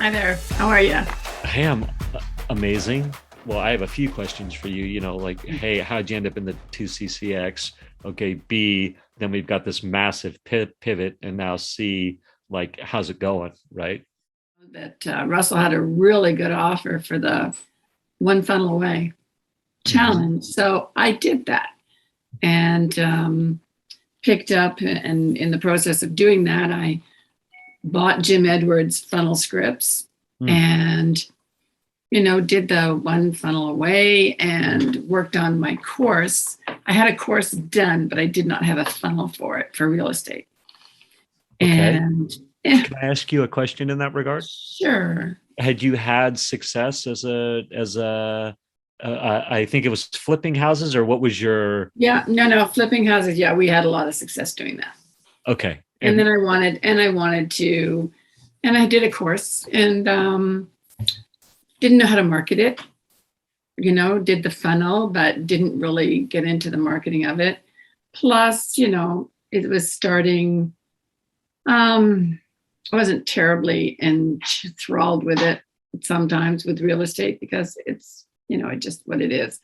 Hi there. How are you? Hey, I'm amazing. Well, I have a few questions for you. Like, hey, how'd you end up in the 2CCX? Okay, B, then we've got this massive pivot, and now C, like, how's it going? Right? That Russell had a really good offer for the one funnel away challenge. So I did that and picked up, and in the process of doing that, I bought Jim Edwards' funnel scripts and did the one funnel away and worked on my course. I had a course done, but I did not have a funnel for it for real estate. Okay. And Can I ask you a question in that regard? sure. Had you had success I think it was flipping houses, or what was your? Yeah, no, flipping houses. Yeah, we had a lot of success doing that. Okay. And then I wanted to, and I did a course and didn't know how to market it, did the funnel, but didn't really get into the marketing of it. Plus, it was starting, I wasn't terribly enthralled with it sometimes with real estate because it's, it's just what it is.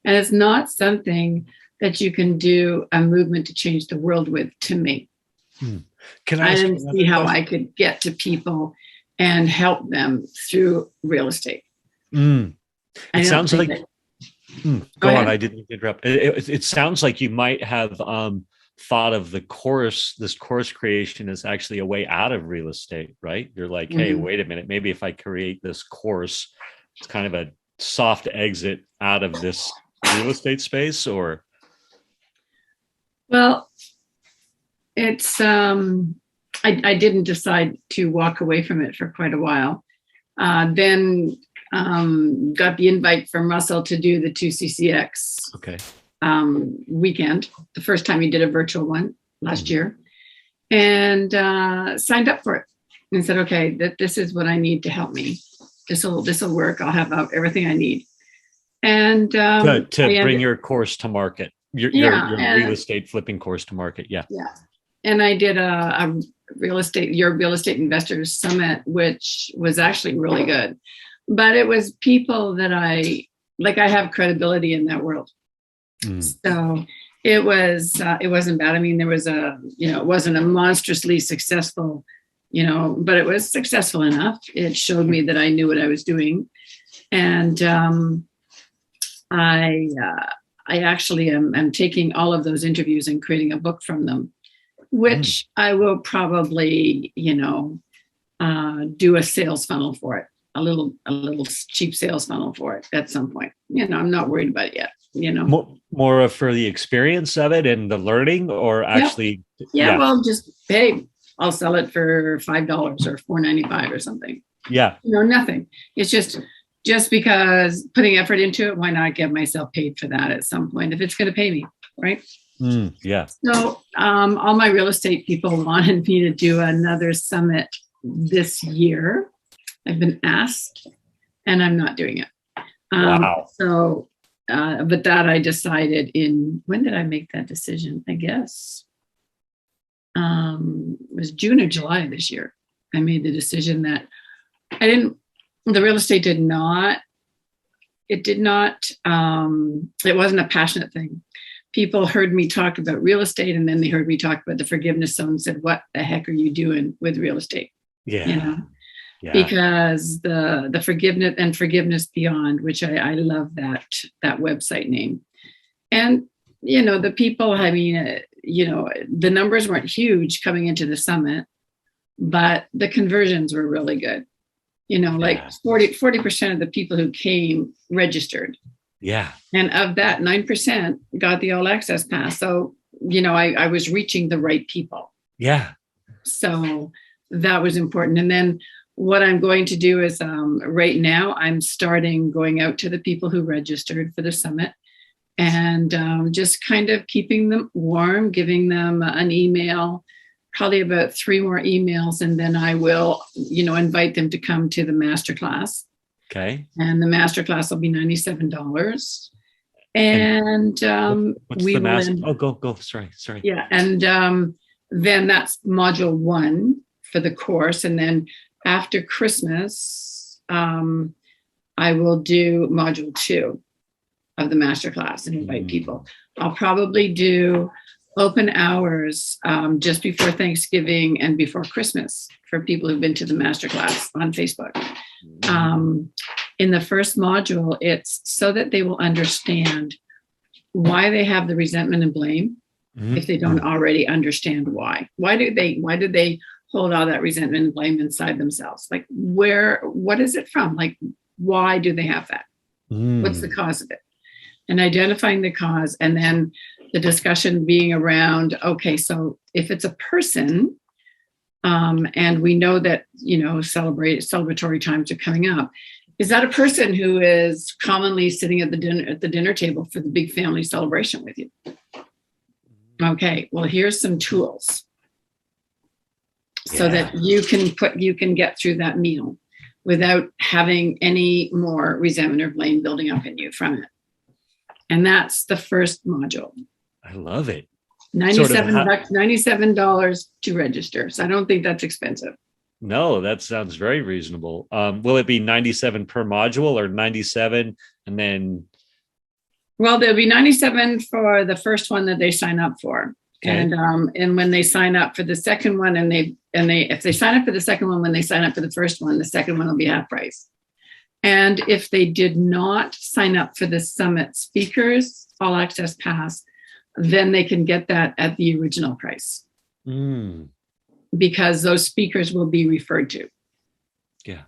And it's not something that you can do a movement to change the world with, to me. I didn't see how I could get to people and help them through real estate. It sounds like, go on, I didn't interrupt. It sounds like you might have thought of this course creation as actually a way out of real estate, right? You're like, hey, wait a minute, maybe if I create this course, it's kind of a soft exit out of this real estate space, or? Well, it's, I didn't decide to walk away from it for quite a while. Then got the invite from Russell to do the 2CCX weekend, the first time he did a virtual one last year, and signed up for it and said, okay, this is what I need to help me. This will work. I'll have everything I need. And to bring your course to market, your real estate flipping course to market. Yeah. And I did a real estate investors summit, which was actually really good. But it was people that I have credibility in that world. So it wasn't bad. I mean, there was it wasn't a monstrously successful, but it was successful enough. It showed me that I knew what I was doing. And I actually am taking all of those interviews and creating a book from them, which I will probably, do a sales funnel for it, a little cheap sales funnel for it at some point. I'm not worried about it yet. More for the experience of it and the learning, or actually, well, just, hey, I'll sell it for $5 or $4.95 or something. Yeah, nothing. It's just because putting effort into it, why not get myself paid for that at some point if it's going to pay me, right? Yeah. So all my real estate people wanted me to do another summit this year. I've been asked, and I'm not doing it. Wow. So, but that I decided when did I make that decision? I guess it was June or July this year. I made the decision that the real estate it wasn't a passionate thing. People heard me talk about real estate, and then they heard me talk about the forgiveness zone and said, what the heck are you doing with real estate? Yeah. Because the forgiveness and forgiveness beyond, which I love that website name. And, the people, I mean, the numbers weren't huge coming into the summit, but the conversions were really good. Like 40% of the people who came registered. Yeah. And of that, 9% got the all access pass. So, I was reaching the right people. Yeah. So that was important. And then what I'm going to do is right now I'm starting going out to the people who registered for the summit and just kind of keeping them warm, giving them an email, probably about 3 more emails. And then I will, invite them to come to the masterclass. Okay. And the masterclass will be $97. And what's the master? Go. Sorry. Yeah. And then that's module 1 for the course. And then after Christmas, I will do module 2 of the masterclass and invite people. I'll probably do open hours just before Thanksgiving and before Christmas for people who've been to the masterclass on Facebook. In the first module, it's so that they will understand why they have the resentment and blame if they don't already understand why. Why did they hold all that resentment and blame inside themselves? Like what is it from? Like, why do they have that? What's the cause of it? And identifying the cause, and then the discussion being around, okay, so if it's a person, and we know that, celebratory times are coming up, is that a person who is commonly sitting at the dinner table for the big family celebration with you? Okay, well, here's some tools so that you can get through that meal without having any more resentment or blame building up in you from it. And that's the first module. I love it. $97 to register. So I don't think that's expensive. No, that sounds very reasonable. Will it be 97 per module or 97 and then? Well, there'll be 97 for the first one that they sign up for. Okay. And when they sign up for the second one, if they sign up for the second one, when they sign up for the first one, the second one will be half price. And if they did not sign up for the Summit Speakers All Access Pass, then they can get that at the original price. Because those speakers will be referred to. Yeah.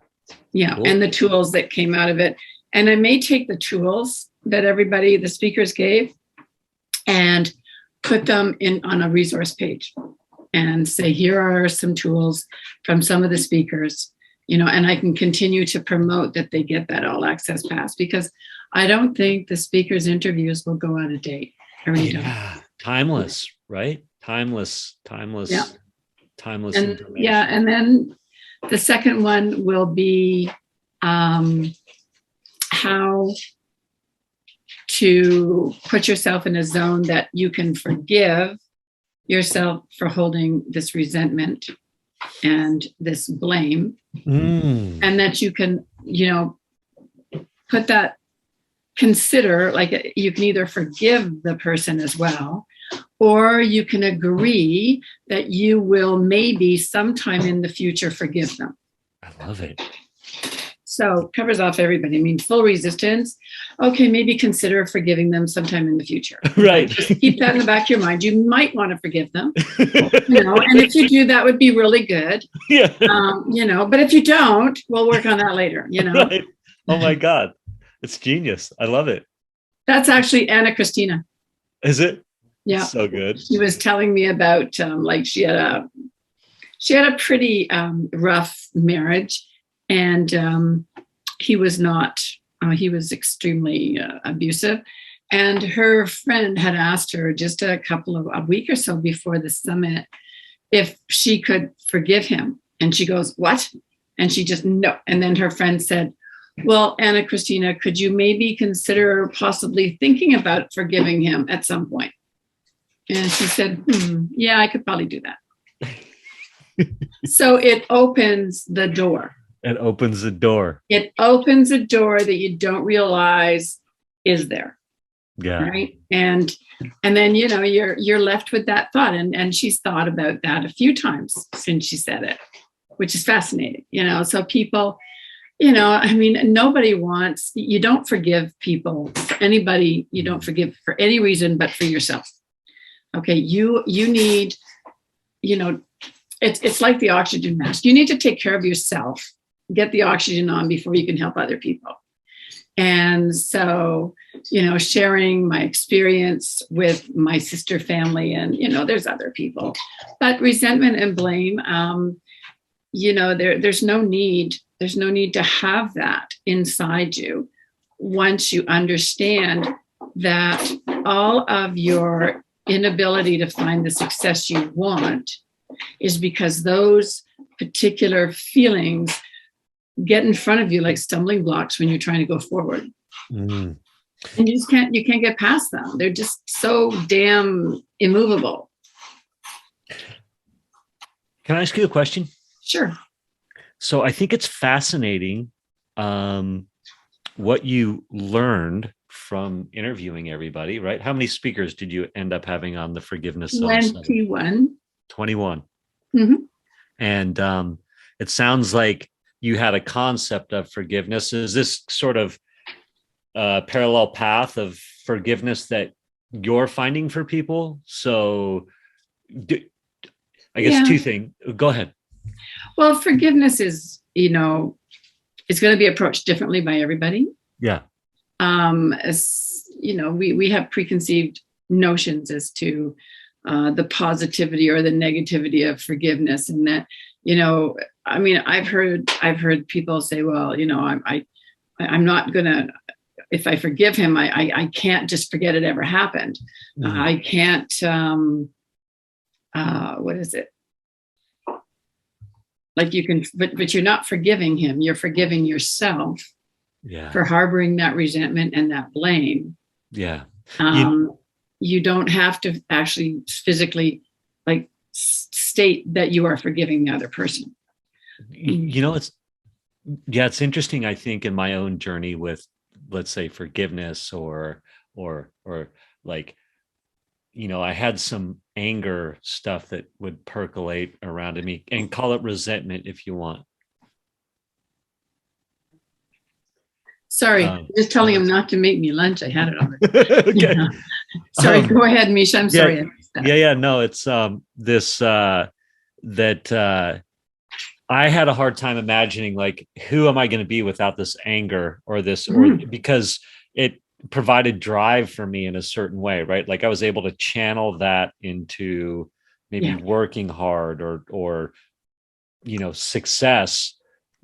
Cool. And the tools that came out of it. And I may take the tools that the speakers gave, and put them on a resource page and say, here are some tools from some of the speakers, and I can continue to promote that they get that all access pass, because I don't think the speakers' interviews will go out of date. I really don't. Timeless, right? Timeless. Timeless information. Yeah. And then the second one will be how to put yourself in a zone that you can forgive yourself for holding this resentment and this blame, and that you can, consider, like, you can either forgive the person as well, or you can agree that you will maybe sometime in the future forgive them. I love it. So covers off everybody. I mean, full resistance. Okay, maybe consider forgiving them sometime in the future. Right. Just keep that in the back of your mind. You might want to forgive them, and if you do, that would be really good. Yeah. But if you don't, we'll work on that later, Right. Oh my God. It's genius. I love it. That's actually Anna Christina. Is it? Yeah. So good. She was telling me about, she had a pretty rough marriage. And he was extremely abusive. And her friend had asked her just a week or so before the summit if she could forgive him. And she goes, what? And she just, no. And then her friend said, well, Anna Christina, could you maybe consider possibly thinking about forgiving him at some point? And she said, yeah, I could probably do that. So it opens the door. It opens the door. It opens a door that you don't realize is there. Yeah. Right. And then, you're left with that thought. And she's thought about that a few times since she said it, which is fascinating. So people, nobody you don't forgive people, anybody, you don't forgive for any reason but for yourself. Okay. You need, it's like the oxygen mask. You need to take care of yourself. Get the oxygen on before you can help other people. And so, sharing my experience with my sister family, and, there's other people, but resentment and blame, there's no need to have that inside you once you understand that all of your inability to find the success you want is because those particular feelings get in front of you like stumbling blocks when you're trying to go forward. And you can't get past them. They're just so damn immovable. Can I ask you a question? Sure. So I think it's fascinating what you learned from interviewing everybody, right? How many speakers did you end up having on the Forgiveness Zone? 21. 21. Mm-hmm. And it sounds like you had a concept of forgiveness. Is this sort of a parallel path of forgiveness that you're finding for people? So I guess two things. Go ahead. Well, forgiveness is, it's going to be approached differently by everybody. Yeah. As we have preconceived notions as to the positivity or the negativity of forgiveness, and that, I've heard people say, well, I'm not gonna, if I forgive him, I can't just forget it ever happened. Mm-hmm. I can't. What is it? Like you can, but you're not forgiving him. You're forgiving yourself. Yeah. For harboring that resentment and that blame. Yeah. You don't have to actually physically state that you are forgiving the other person. It's interesting. I think in my own journey with, let's say, forgiveness or I had some anger stuff that would percolate around in me, and call it resentment if you want. Sorry, just telling him not to make me lunch. I had it already. Okay. Yeah. Sorry, go ahead, Misha. I'm sorry. No, it's that I had a hard time imagining, like, who am I going to be without this anger or this, or because it provided drive for me in a certain way, right? Like I was able to channel that into maybe working hard or success.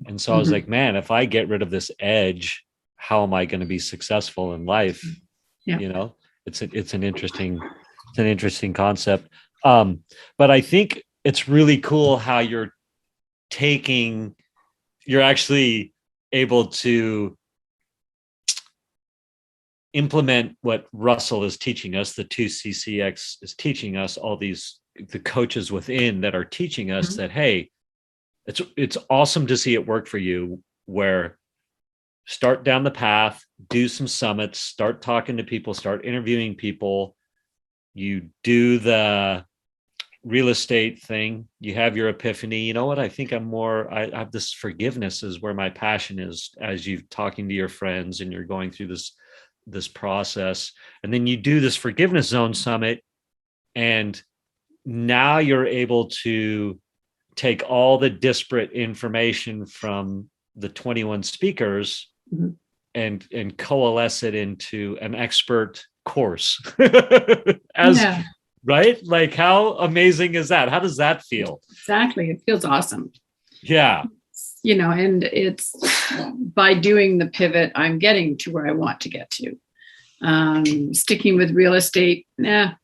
And so I was like, man, if I get rid of this edge, how am I going to be successful in life? Yeah. It's an interesting concept. But I think it's really cool how you're actually able to implement what Russell is teaching us, the 2CCX is teaching us, all these, the coaches within that are teaching us that, hey, it's awesome to see it work for you, where start down the path, do some summits, start talking to people, start interviewing people. You do the real estate thing, you have your epiphany. You know what? I think I have this forgiveness is where my passion is, as you're talking to your friends and you're going through this process. And then you do this Forgiveness Zone Summit, and now you're able to take all the disparate information from the 21 speakers and coalesce it into an expert course. Right? Like, how amazing is that? How does that feel? Exactly. It feels awesome. Yeah. And it's by doing the pivot, I'm getting to where I want to get to. Sticking with real estate, when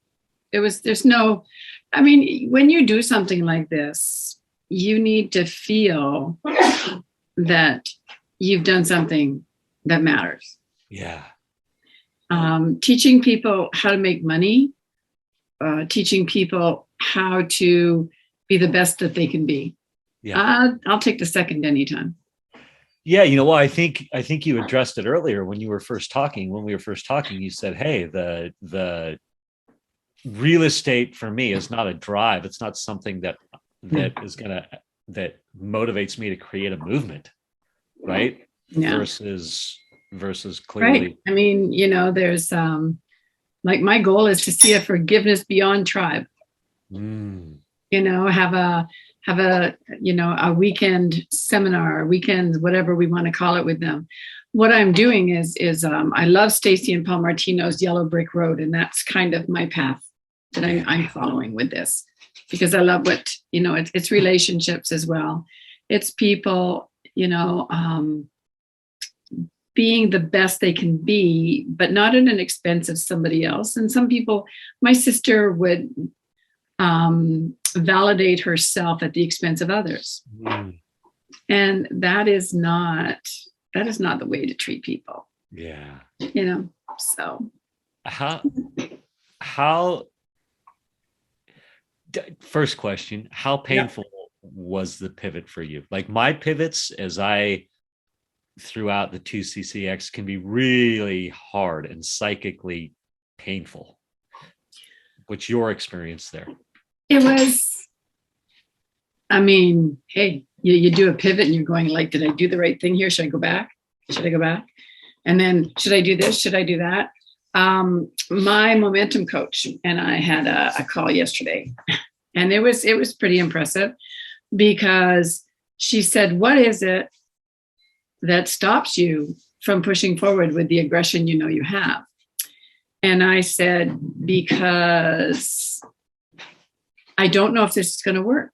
you do something like this, you need to feel that you've done something that matters. Yeah. Teaching people how to make money, teaching people how to be the best that they can be. Yeah. I'll take the second anytime. Yeah, I think you addressed it earlier when we were first talking. You said, hey, the real estate for me is not a drive. It's not something that motivates me to create a movement, right? Yeah. Versus clearly. Right. There's my goal is to see a forgiveness beyond tribe. Have a weekend seminar, weekend, whatever we want to call it, with them. What I'm doing is I love Stacy and Paul Martino's Yellow Brick Road, and that's kind of my path that I'm following with this, because I love what it's relationships as well. It's people, being the best they can be, but not at an expense of somebody else. And some people, my sister would validate herself at the expense of others. And that is not the way to treat people. Yeah. So how first question, how painful was the pivot for you? Like my pivots as I throughout the 2CCX can be really hard and psychically painful. What's your experience there? It was, I mean, hey, you do a pivot and you're going like, did I do the right thing here? Should I go back? Should I go back? And then should I do this? Should I do that? My momentum coach and I had a call yesterday, and it was pretty impressive because she said, what is it that stops you from pushing forward with the aggression you know you have? And I said, because I don't know if this is going to work.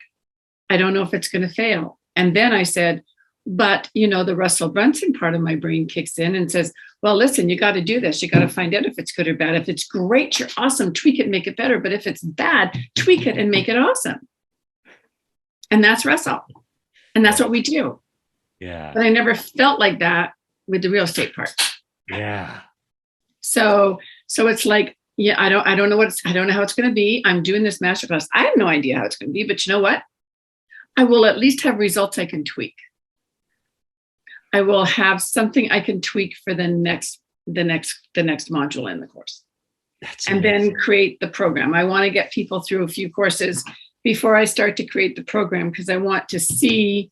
I don't know if it's going to fail. And then I said, but, the Russell Brunson part of my brain kicks in and says, well, listen, you got to do this. You got to find out if it's good or bad. If it's great, you're awesome. Tweak it, make it better. But if it's bad, tweak it and make it awesome. And that's Russell. And that's what we do. Yeah. But I never felt like that with the real estate part. Yeah. So it's like, yeah, I don't know how it's going to be. I'm doing this masterclass. I have no idea how it's going to be, but you know what? I will at least have results I can tweak. I will have something I can tweak for the next module in the course. And then create the program. I want to get people through a few courses before I start to create the program, because I want to see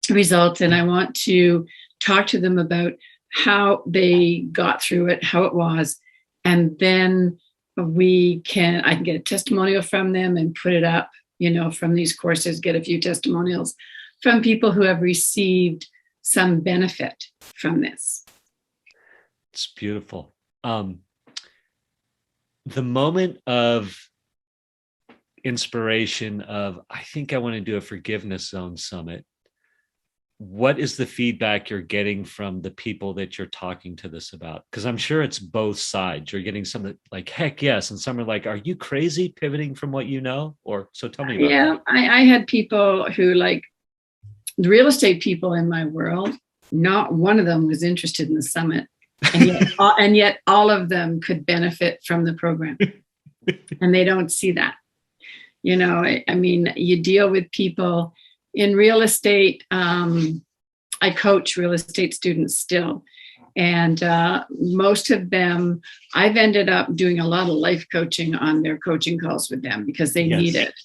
results and I want to talk to them about how they got through it, how it was. And then I can get a testimonial from them and put it up, from these courses, get a few testimonials from people who have received some benefit from this. It's beautiful. The moment of inspiration of, I think I want to do a forgiveness zone summit. What is the feedback you're getting from the people that you're talking to this about? Because I'm sure it's both sides. You're getting some that like, heck yes. And some are like, are you crazy pivoting from what you know? So tell me about that. I had people who, like, the real estate people in my world, not one of them was interested in the summit. And yet all of them could benefit from the program. And they don't see that. I mean, you deal with people in real estate. I coach real estate students still. And most of them, I've ended up doing a lot of life coaching on their coaching calls with them because they need it.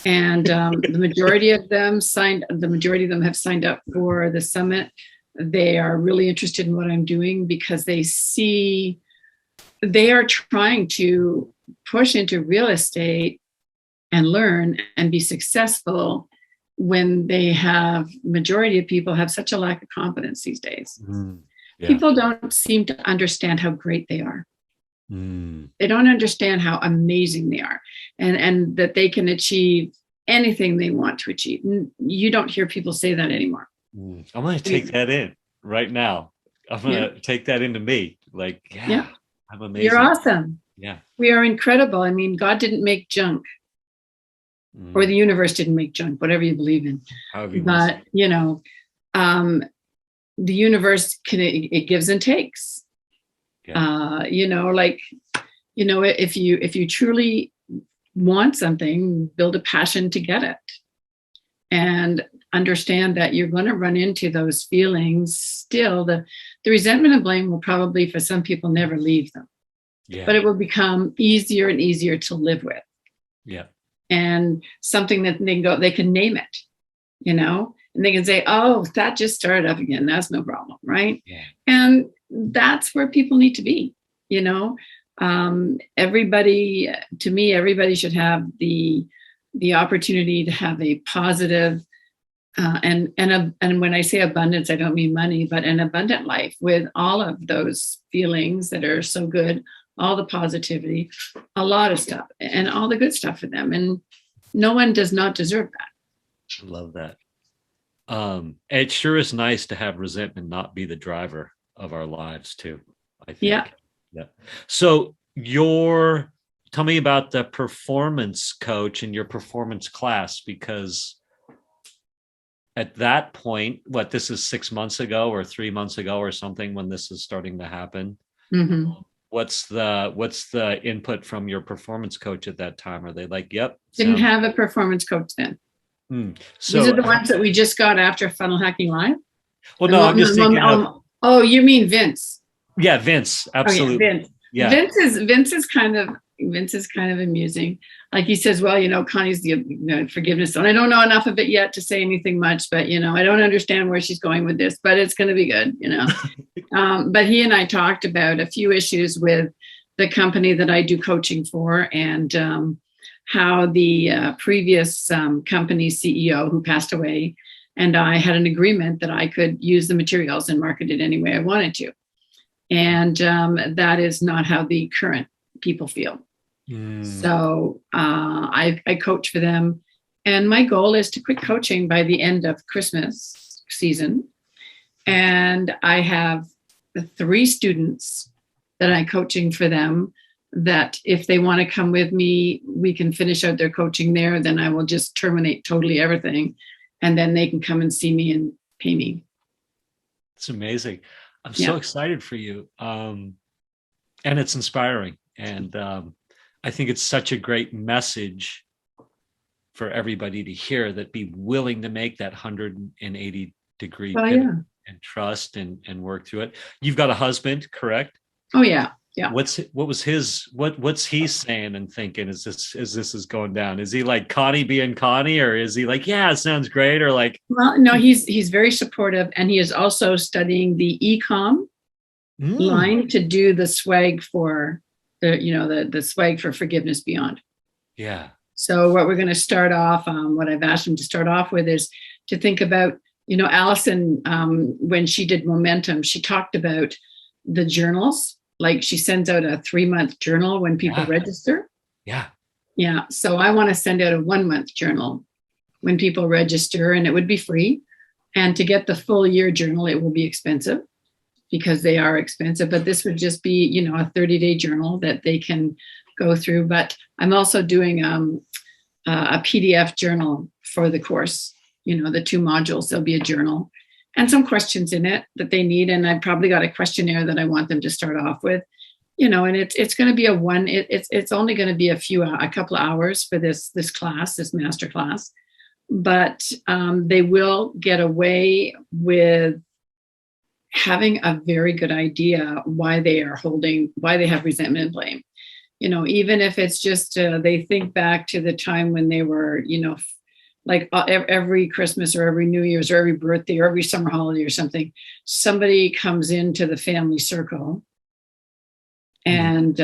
And the majority of them have signed up for the summit. They are really interested in what I'm doing because they see they are trying to push into real estate and learn and be successful when majority of people have such a lack of confidence these days. People don't seem to understand how great they are. They don't understand how amazing they are and that they can achieve anything they want to achieve. You don't hear people say that anymore. I'm going to take that in right now. I'm going to take that into me. Like, I'm amazing. You're awesome. Yeah. We are incredible. I mean, God didn't make junk. Or the universe didn't make junk, whatever you believe in. But, the universe it gives and takes. If you truly want something, build a passion to get it. And understand that you're going to run into those feelings still. The resentment and blame will probably, for some people, never leave them. But it will become easier and easier to live with. And something that they can name it, and they can say, oh, that just started up again. That's no problem, right? And that's where people need to be, everybody should have the opportunity to have a positive and when I say abundance, I don't mean money, but an abundant life with all of those feelings that are so good, all the positivity, a lot of stuff, and all the good stuff for them. And no one does not deserve that. I love that. It sure is nice to have resentment not be the driver of our lives too, I think. Yeah. So tell me about the performance coach and your performance class, because at that point, this is 6 months ago or 3 months ago or something when this is starting to happen. What's the input from your performance coach at that time? Are they like, yep? Didn't have a performance coach then. So these are the ones that we just got after Funnel Hacking Live. Well, no, I'm just thinking of. Oh, you mean Vince? Yeah, Vince, absolutely. Okay, Vince. Yeah. Vince is kind of amusing. Like he says, well, Connie's the forgiveness zone. I don't know enough of it yet to say anything much, but I don't understand where she's going with this, but it's going to be good, But he and I talked about a few issues with the company that I do coaching for, and how the previous company CEO who passed away and I had an agreement that I could use the materials and market it any way I wanted to. And that is not how the current people feel. So I coach for them. And my goal is to quit coaching by the end of Christmas season. And I have 3 students that I'm coaching for them, that if they want to come with me, we can finish out their coaching there. Then I will just terminate totally everything. And then they can come and see me and pay me. It's amazing. I'm so excited for you. And it's inspiring. And I think it's such a great message for everybody to hear, that be willing to make that 180-degree pivot and trust and work through it. You've got a husband, correct? Oh, yeah. Yeah. What's he saying and thinking as this is going down? Is he like Connie being Connie, or is he like, yeah, it sounds great, or like? Well, no, he's very supportive, and he is also studying the e-com line to do the swag for the swag for Forgiveness Beyond. Yeah. So what we're going to start off, what I've asked him to start off with is to think about, Allison, when she did Momentum, she talked about the journals. Like she sends out a 3-month journal when people register. Yeah. Yeah. So I want to send out a 1-month journal when people register, and it would be free. And to get the full year journal, it will be expensive, because they are expensive. But this would just be, a 30-day journal that they can go through. But I'm also doing a PDF journal for the course, the 2 modules. There'll be a journal and some questions in it that they need. And I've probably got a questionnaire that I want them to start off with, and it's going to be it's only going to be a couple of hours for this class, this master class, but they will get away with having a very good idea why they have resentment and blame. Even if it's just, they think back to the time when they were, like every Christmas or every New Year's or every birthday or every summer holiday or something, somebody comes into the family circle and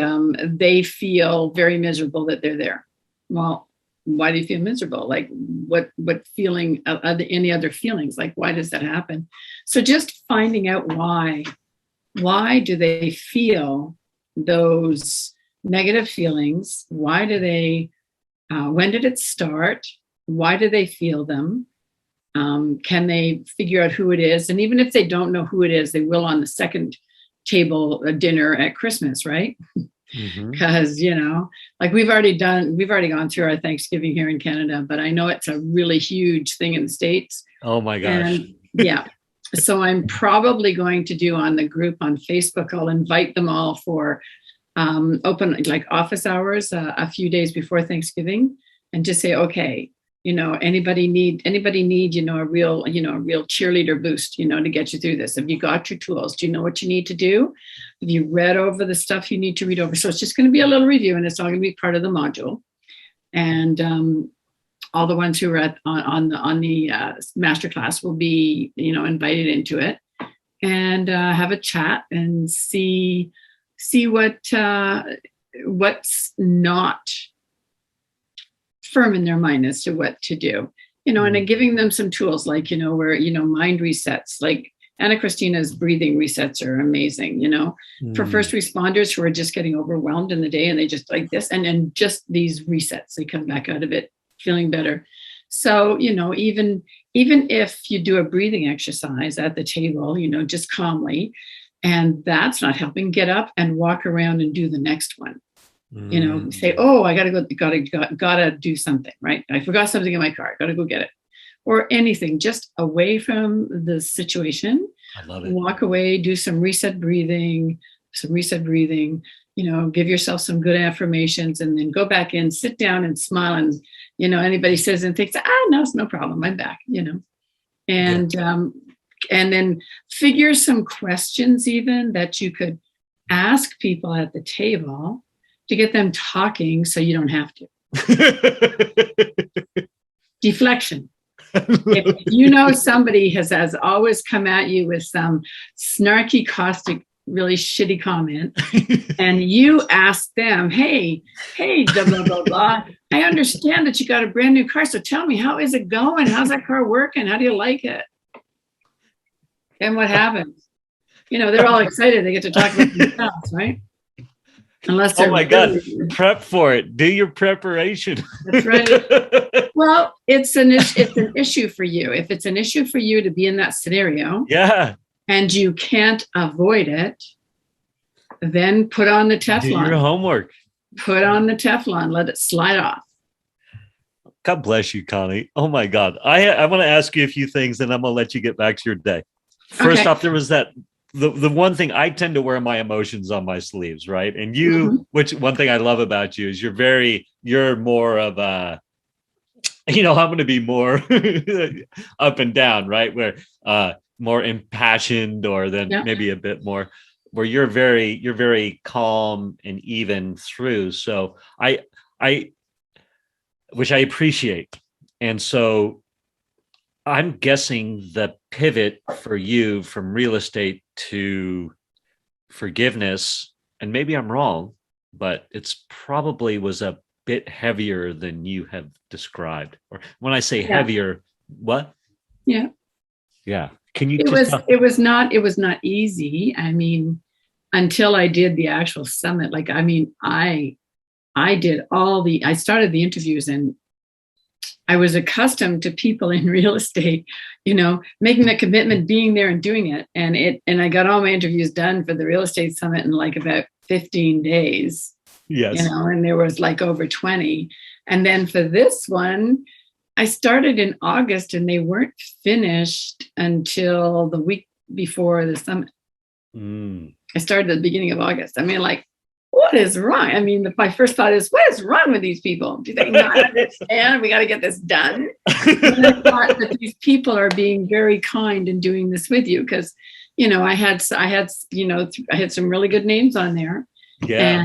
they feel very miserable that they're there. Well, why do you feel miserable? Like what feeling, any other feelings? Like, why does that happen? So just finding out why do they feel those negative feelings? Why do they, when did it start? Why do they feel them? Can they figure out who it is? And even if they don't know who it is, they will on the second table dinner at Christmas, right? Because, like we've already gone through our Thanksgiving here in Canada, but I know it's a really huge thing in the States. Oh my gosh. And, so I'm probably going to do on the group on Facebook, I'll invite them all for open like office hours a few days before Thanksgiving, and just say, okay, anybody need, a real cheerleader boost, to get you through this. Have you got your tools? Do you know what you need to do? Have you read over the stuff you need to read over? So it's just going to be a little review, and it's all going to be part of the module. And all the ones who are on the masterclass will be, invited into it, and have a chat and see what's not firm in their mind as to what to do, and then giving them some tools like, where, mind resets, like Anna Christina's breathing resets are amazing, for first responders who are just getting overwhelmed in the day, and they just like this, and just these resets, they come back out of it feeling better. So, even if you do a breathing exercise at the table, just calmly, and that's not helping, get up and walk around and do the next one. Say, oh, I gotta do something, right? I forgot something in my car, gotta go get it, or anything, just away from the situation. I love it. Walk away, do some reset breathing, give yourself some good affirmations, and then go back in, sit down and smile. And, anybody says and thinks, no, it's no problem, I'm back, and, and then figure some questions even that you could ask people at the table to get them talking so you don't have to. Deflection. If somebody has always come at you with some snarky, caustic, really shitty comment, and you ask them, hey, blah, blah, blah, blah, I understand that you got a brand new car, so tell me, how is it going? How's that car working? How do you like it? And what happens? They're all excited. They get to talk about themselves, right? Unless they're, oh my God, prep for it. Do your preparation. That's right. Well, it's an issue for you. If it's an issue for you to be in that scenario, and you can't avoid it, then put on the Teflon. Do your homework. Put on the Teflon. Let it slide off. God bless you, Connie. Oh my God. I want to ask you a few things, and I'm going to let you get back to your day. First off, there was that the one thing, I tend to wear my emotions on my sleeves, right? And you, which one thing I love about you is you're more of a, I'm going to be more up and down, right? Where more impassioned, or then maybe a bit more, where you're very calm and even through. So which I appreciate. And so I'm guessing the pivot for you from real estate to forgiveness, and maybe I'm wrong, but it's probably was a bit heavier than you have described. Or when I say heavier, what? Yeah. Yeah. Can you? It was not easy. I mean, until I did the actual summit. I started the interviews, and I was accustomed to people in real estate, making the commitment, being there and doing it. And I got all my interviews done for the real estate summit in about 15 days. Yes. And there was over 20. And then for this one, I started in August, and they weren't finished until the week before the summit. I started at the beginning of August. What is wrong? My first thought is, what is wrong with these people? Do they not understand? We got to get this done. And I thought that these people are being very kind and doing this with you, because, I had some really good names on there. Yeah.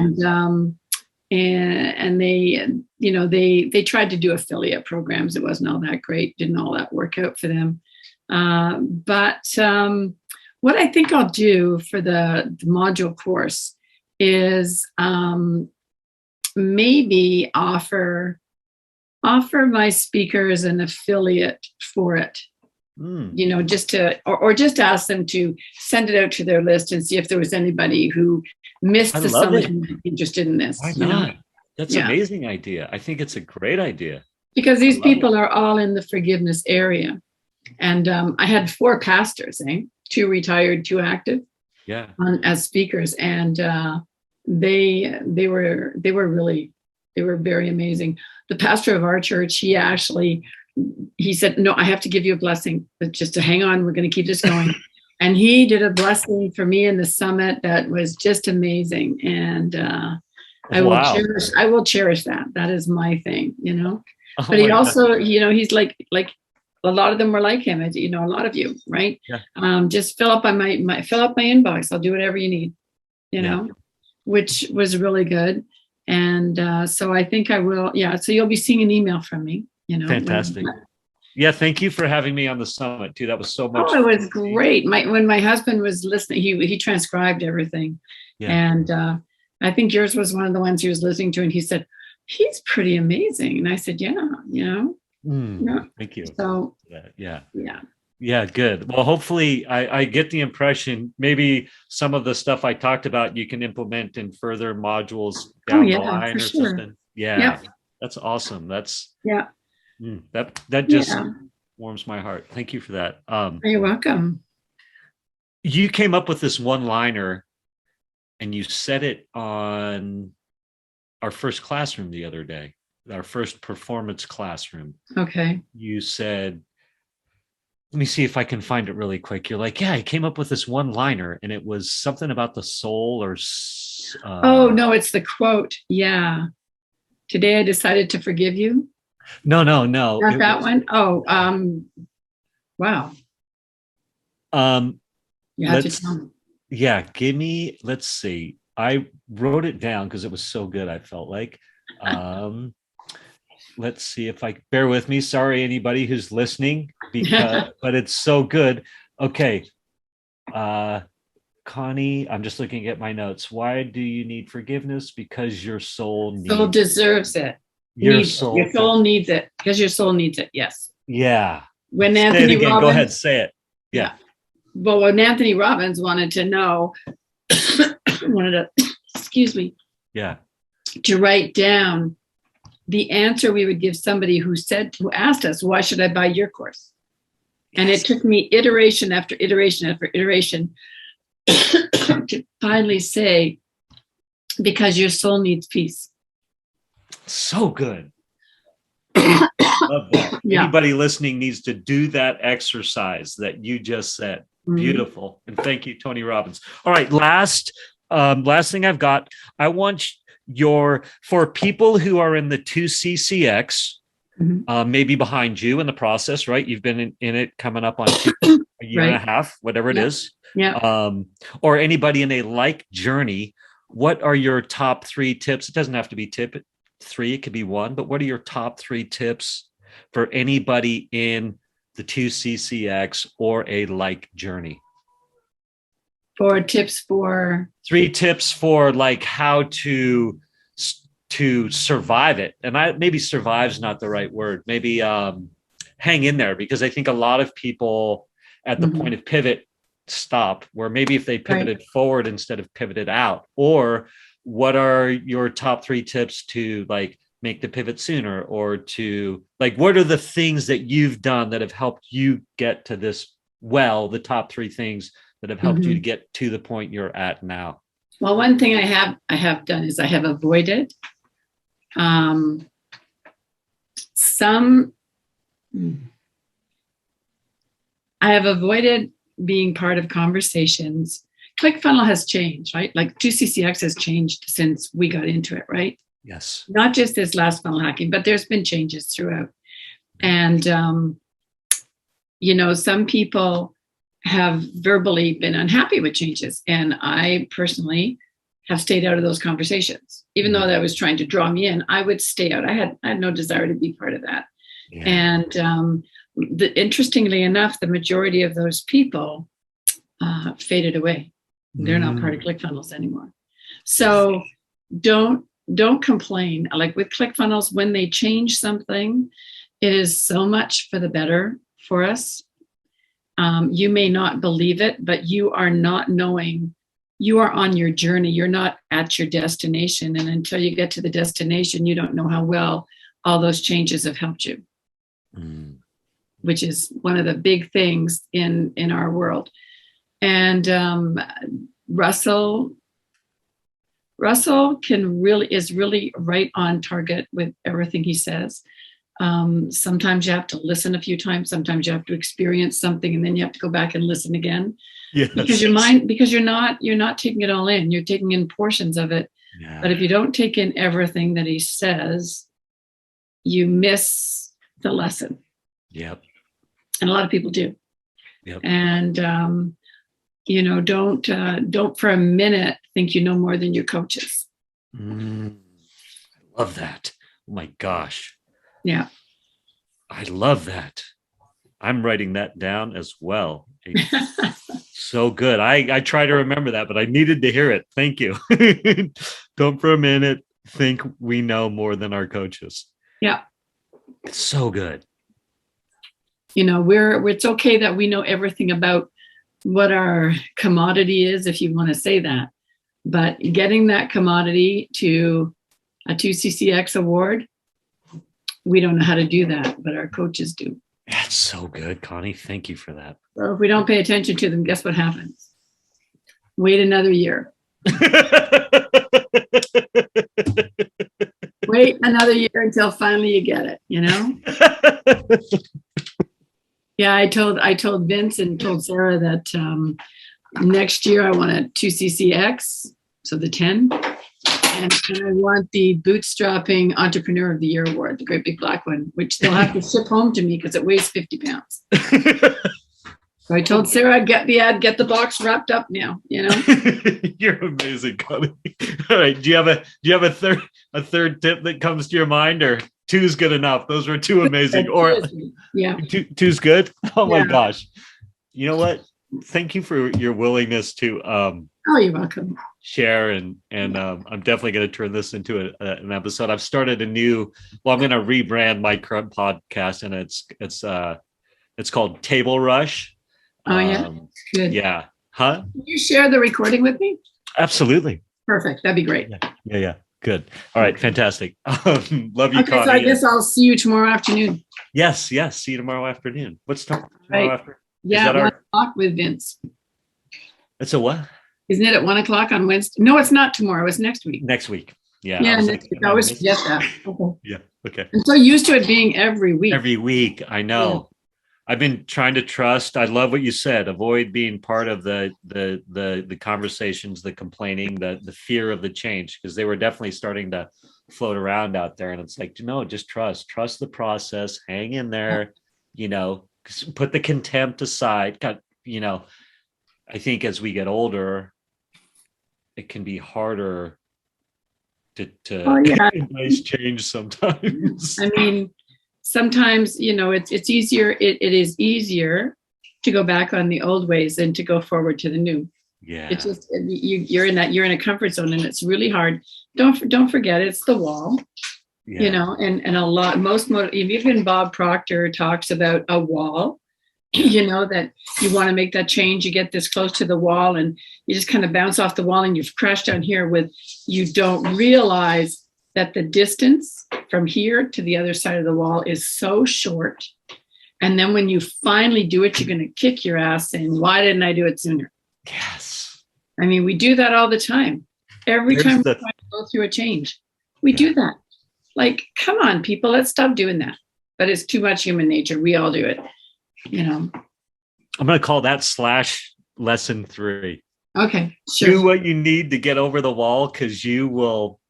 And they tried to do affiliate programs. It wasn't all that great. Didn't all that work out for them. But what I think I'll do for the module course is maybe offer my speakers an affiliate for it. Just to or just ask them to send it out to their list and see if there was anybody who missed the summit and might be interested in this. Why not? That's an amazing idea. I think it's a great idea. Because these people are all in the forgiveness area. And I had 4 pastors, 2 retired, 2 active, as speakers. And they were very amazing. The pastor of our church, he said, no, I have to give you a blessing, but just to hang on, we're going to keep this going. And he did a blessing for me in the summit that was just amazing. And I will cherish that. That is my thing, but he also, he's like a lot of them were like him, a lot of you, right? Yeah. Just fill up my inbox. I'll do whatever you need, which was really good. And so I think I will. Yeah. So you'll be seeing an email from me, Fantastic. Yeah. Thank you for having me on the summit too. That was so much. Oh, it was great. When my husband was listening, he transcribed everything. Yeah. And I think yours was one of the ones he was listening to. And he said, he's pretty amazing. And I said, yeah. Thank you. So yeah, good. Well, hopefully I get the impression maybe some of the stuff I talked about you can implement in further modules down the line or something. Yeah. That's awesome. That's that just warms my heart. Thank you for that. You're welcome. You came up with this one-liner and you said it on our first classroom the other day. Our first performance classroom. Okay. You said, let me see if I can find it really quick. You're like, I came up with this one-liner, and it was something about the soul or it's oh no, it's the quote. Yeah. Today I decided to forgive you. No. Not that one. Oh, wow. You have to tell me. Yeah, let's see. I wrote it down because it was so good, I felt like. Let's see if I bear with me. Sorry, anybody who's listening, but it's so good. Okay. Connie, I'm just looking at my notes. Why do you need forgiveness? Because your soul deserves it. Your soul needs it because your soul needs it. Yes. Yeah. When say Anthony it again. Robbins, go ahead, say it. Yeah. Well, when Anthony Robbins wanted to know, excuse me. Yeah. To write down the answer we would give somebody who asked us, why should I buy your course? And it took me iteration after iteration after iteration to finally say, because your soul needs peace. So good. Love that. Yeah. Anybody listening needs to do that exercise that you just said. Mm-hmm. Beautiful. And thank you, Tony Robbins. All right. Last thing I've got, I want for people who are in the 2CCX, mm-hmm. Maybe behind you in the process, right? You've been in it coming up on a year and a half, whatever it is. Yeah. Or anybody in a like journey, what are your top 3 tips? It doesn't have to be tip 3, it could be 1, but what are your top 3 tips for anybody in the 2CCX or a like journey? 3 tips for like how to survive it. And maybe survive's not the right word. Maybe hang in there, because I think a lot of people at the mm-hmm. point of pivot stop, where maybe if they pivoted forward instead of pivoted out. Or what are your top 3 tips to like make the pivot sooner, or to like, what are the things that you've done that have helped you get to this? Well, the top 3 things that have helped mm-hmm. you to get to the point you're at now. Well, one thing I have done is I have avoided I have avoided being part of conversations. ClickFunnels has changed, right? Like 2CCX has changed since we got into it, right? Yes. Not just this last funnel hacking, but there's been changes throughout. And, some people have verbally been unhappy with changes. And I personally have stayed out of those conversations. Even though that was trying to draw me in, I would stay out. I had no desire to be part of that. Yeah. And interestingly enough, the majority of those people faded away. They're not part of ClickFunnels anymore. So don't complain. Like with ClickFunnels, when they change something, it is so much for the better for us. You may not believe it, but you are not knowing. You are on your journey. You're not at your destination. And until you get to the destination, you don't know how well all those changes have helped you, which is one of the big things in our world. And Russell is really right on target with everything he says. Sometimes you have to listen a few times. Sometimes you have to experience something, and then you have to go back and listen again. Yes. Because you're not taking it all in. You're taking in portions of it. Yeah. But if you don't take in everything that he says, you miss the lesson. Yep. And a lot of people do. Yep. And don't for a minute think you know more than your coaches. I love that. Oh my gosh. Yeah. I love that. I'm writing that down as well. So good. I try to remember that, but I needed to hear it. Thank you. Don't for a minute think we know more than our coaches. Yeah. It's so good. It's okay that we know everything about what our commodity is, if you want to say that. But getting that commodity to a 2CCX award, we don't know how to do that, but our coaches do. That's so good, Connie. Thank you for that. So if we don't pay attention to them, guess what happens? Wait another year. Wait another year until finally you get it, Yeah, I told Vince and told Sarah that next year I want a 2CCX So the 10. And I want the Bootstrapping Entrepreneur of the Year award, the great big black one, which they'll have to ship home to me because it weighs 50 pounds. So I told Sarah I'd get the ad, get the box wrapped up now, you know. You're amazing, Connie. All right. Do you have a third tip that comes to your mind, or two's good enough? Those were two amazing. Or yeah. Two's good. Oh my Yeah. gosh. You know what? Thank you for your willingness to Oh, you're welcome. share, and I'm definitely going to turn this into an episode. I've started I'm going to rebrand my current podcast, and it's called Table Rush. Oh yeah, good. Yeah. Huh? Can you share the recording with me? Absolutely. Perfect. That'd be great. Yeah. Good. All right. Fantastic. Love you, Okay, Connie. so I guess I'll see you tomorrow afternoon. Yes. See you tomorrow afternoon. What's tomorrow afternoon? Yeah, 1 o'clock with Vince. It's a what? Isn't it at 1 o'clock on Wednesday? No, it's not tomorrow. It's next week. Next week. Yeah. Yeah, next week. I always forget that. Okay. Yeah. Okay. I'm so used to it being every week. Every week. I know. Yeah. I've been trying to trust. I love what you said. Avoid being part of the conversations, the complaining, the fear of the change, because they were definitely starting to float around out there. And it's like, just trust the process, hang in there, put the contempt aside. I think as we get older, it can be harder to embrace change sometimes. I mean, sometimes, it's easier. It is easier to go back on the old ways than to go forward to the new. Yeah. It's just, you're in a comfort zone, and it's really hard. Don't forget, it's the wall, and a lot, even Bob Proctor talks about a wall, that you want to make that change. You get this close to the wall and you just kind of bounce off the wall and you've crashed down here you don't realize that the distance from here to the other side of the wall is so short. And then when you finally do it, you're going to kick your ass saying, why didn't I do it sooner? Yes. I mean, we do that all the time. Every time we try to go through a change, we do that. Like, come on, people, let's stop doing that. But it's too much human nature. We all do it, I'm going to call that lesson 3. Okay, sure. Do what you need to get over the wall, because you will.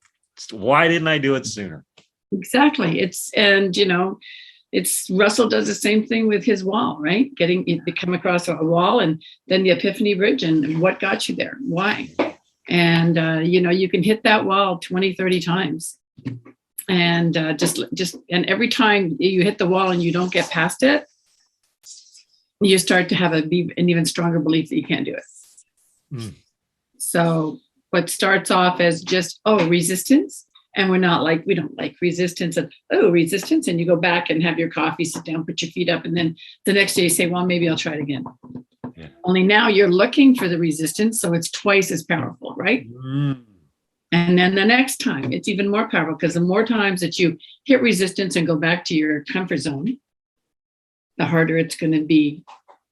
Why didn't I do it sooner? Exactly. It's Russell does the same thing with his wall, right? To come across a wall, and then the Epiphany Bridge, and what got you there? Why? And, you can hit that wall 20, 30 times. And and every time you hit the wall and you don't get past it, you start to have an even stronger belief that you can't do it. Mm. So what starts off as just, resistance. And we don't like resistance of, resistance. And you go back and have your coffee, sit down, put your feet up. And then the next day you say, well, maybe I'll try it again. Yeah. Only now you're looking for the resistance. So it's twice as powerful, right? Mm. And then the next time it's even more powerful, because the more times that you hit resistance and go back to your comfort zone, the harder it's going to be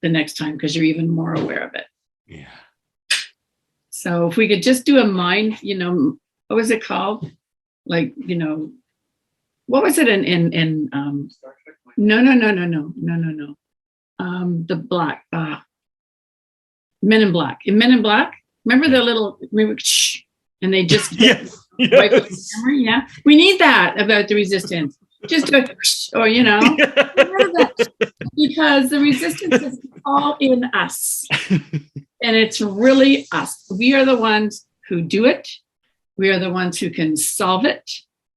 the next time, because you're even more aware of it. Yeah. So if we could just do a mind, what was it called? Like, what was it in no. The black, Men in Black. In Men in Black, remember the little, and they just yes. Wipe the camera? Yeah. We need that about the resistance. Just because the resistance is all in us. And it's really us. We are the ones who do it. We are the ones who can solve it.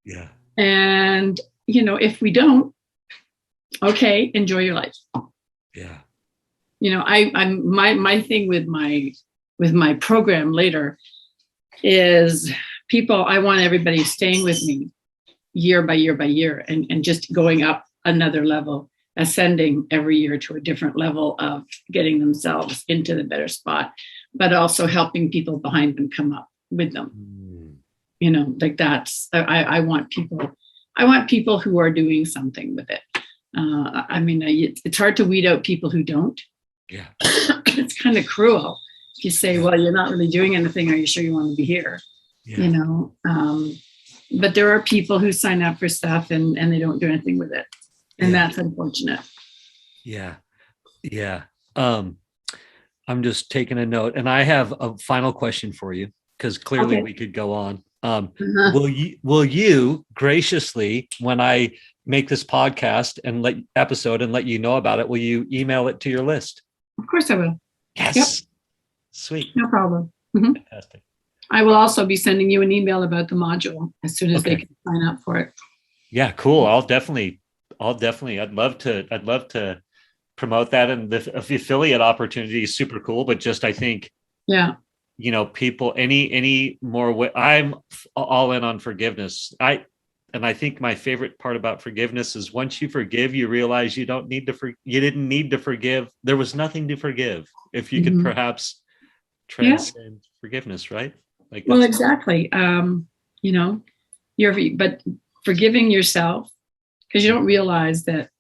Yeah. And, if we don't, okay, enjoy your life. Yeah. I'm my thing with my program later is people, I want everybody staying with me year by year by year, and just going up another level, ascending every year to a different level of getting themselves into the better spot, but also helping people behind them come up with them. That's, I want people who are doing something with it. It's hard to weed out people who don't. Yeah. It's kind of cruel. If you say, well, you're not really doing anything, are you sure you want to be here? Yeah. But there are people who sign up for stuff and they don't do anything with it. And that's unfortunate. Yeah. Yeah. I'm just taking a note, and I have a final question for you, because clearly Okay. we could go on. Uh-huh. Will you graciously, when I make this podcast and let you know about it, will you email it to your list? Of course I will. Yes. Yep. Sweet. No problem. Mm-hmm. Fantastic. I will also be sending you an email about the module as soon as they can sign up for it. Yeah, cool. I'd love to promote that. And the affiliate opportunity is super cool, but just, I think, Yeah. People, any more I'm all in on forgiveness. And I think my favorite part about forgiveness is once you forgive, you realize you didn't need to forgive. There was nothing to forgive if you could perhaps transcend forgiveness, right? Like, well, exactly. But forgiving yourself, because you don't realize that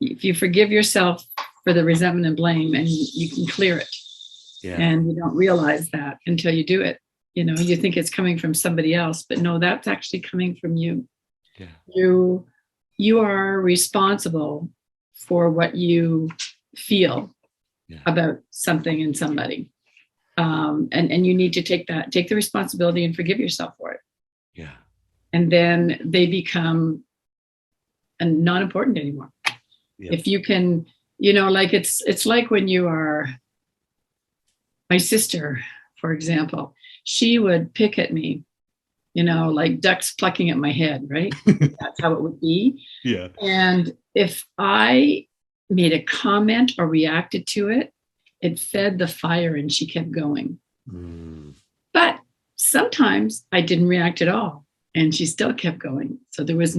if you forgive yourself for the resentment and blame, and you can clear it, and you don't realize that until you do it. You think it's coming from somebody else, but no, that's actually coming from you. Yeah. You are responsible for what you feel about something and somebody. And you need to take the responsibility and forgive yourself for it. Yeah. And then they become not important anymore. Yeah. If you can, like it's like when you are, my sister, for example, she would pick at me, like ducks plucking at my head, right? That's how it would be. Yeah. And if I made a comment or reacted to it, it fed the fire and she kept going. But sometimes I didn't react at all and she still kept going. So there was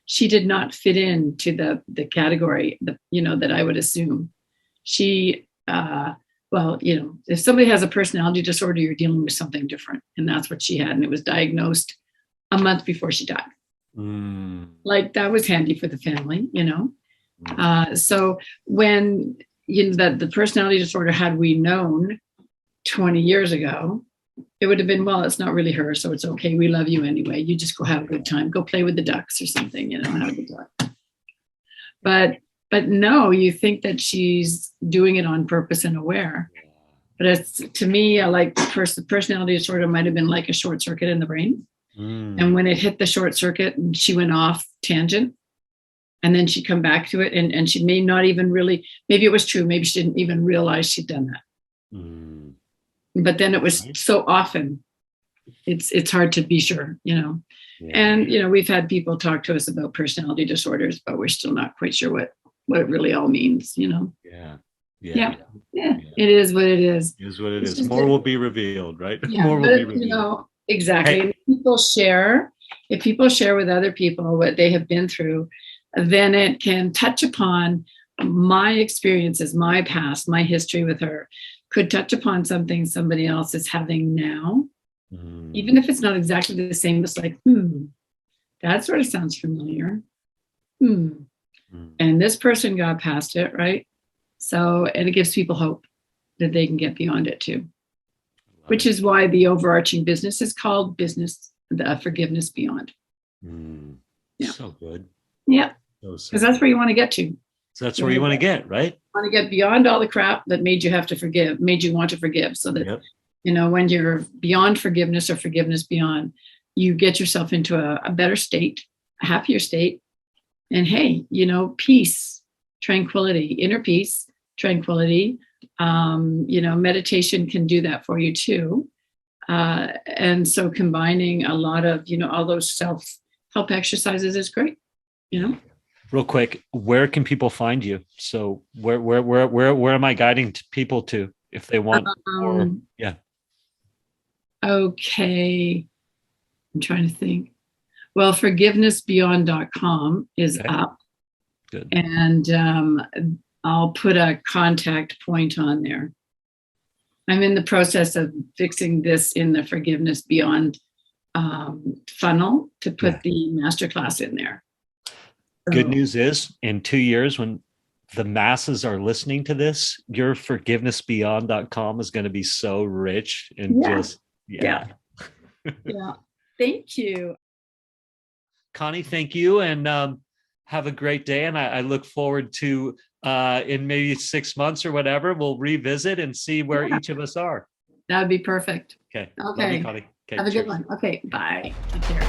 she did not fit into the category that I would assume. She, if somebody has a personality disorder, you're dealing with something different. And that's what she had. And it was diagnosed a month before she died. Like that was handy for the family, So when, the personality disorder, had we known 20 years ago, it would have been, well, it's not really her, so it's okay. We love you anyway. You just go have a good time. Go play with the ducks or something, have a good time. But no, you think that she's doing it on purpose and aware. But it's, to me, like the personality disorder might have been like a short circuit in the brain. And when it hit the short circuit, she went off tangent. And then she'd come back to it, and she may not even really, maybe it was true, maybe she didn't even realize she'd done that. But then it was so often, it's hard to be sure, Yeah. And, we've had people talk to us about personality disorders, but we're still not quite sure what it really all means, Yeah. It is what it is. It is what it is. More will be revealed, right? Yeah, More will be revealed. Exactly. Hey. If people share with other people what they have been through, then it can touch upon my experiences, my past, my history with her, could touch upon something somebody else is having now. Even if it's not exactly the same, it's like, that sort of sounds familiar. And this person got past it, right? So, and it gives people hope that they can get beyond it too. Which is why the overarching business is called the Forgiveness Beyond. Yeah. So good. Yeah. Because that's where you want to get to. So that's where you want to get, right? You want to get beyond all the crap that made you want to forgive. So that, when you're beyond forgiveness or forgiveness beyond, you get yourself into a better state, a happier state. And hey, peace, tranquility, inner peace, tranquility. Meditation can do that for you too. And so combining a lot of, all those self-help exercises is great, Real quick, where can people find you? So where am I guiding people to if they want more? Yeah. Okay. I'm trying to think. Well, forgivenessbeyond.com is up. Good. And I'll put a contact point on there. I'm in the process of fixing this in the Forgiveness Beyond funnel to put the masterclass in there. Good news is, in 2 years, when the masses are listening to this, your forgivenessbeyond.com is going to be so rich and Yeah. Thank you. Connie, thank you. And have a great day. And I look forward to, in maybe 6 months or whatever, we'll revisit and see where each of us are. That would be perfect. Okay. Okay. Love you, Connie. Okay, Have a cheers. good one. Okay. Bye. Take care.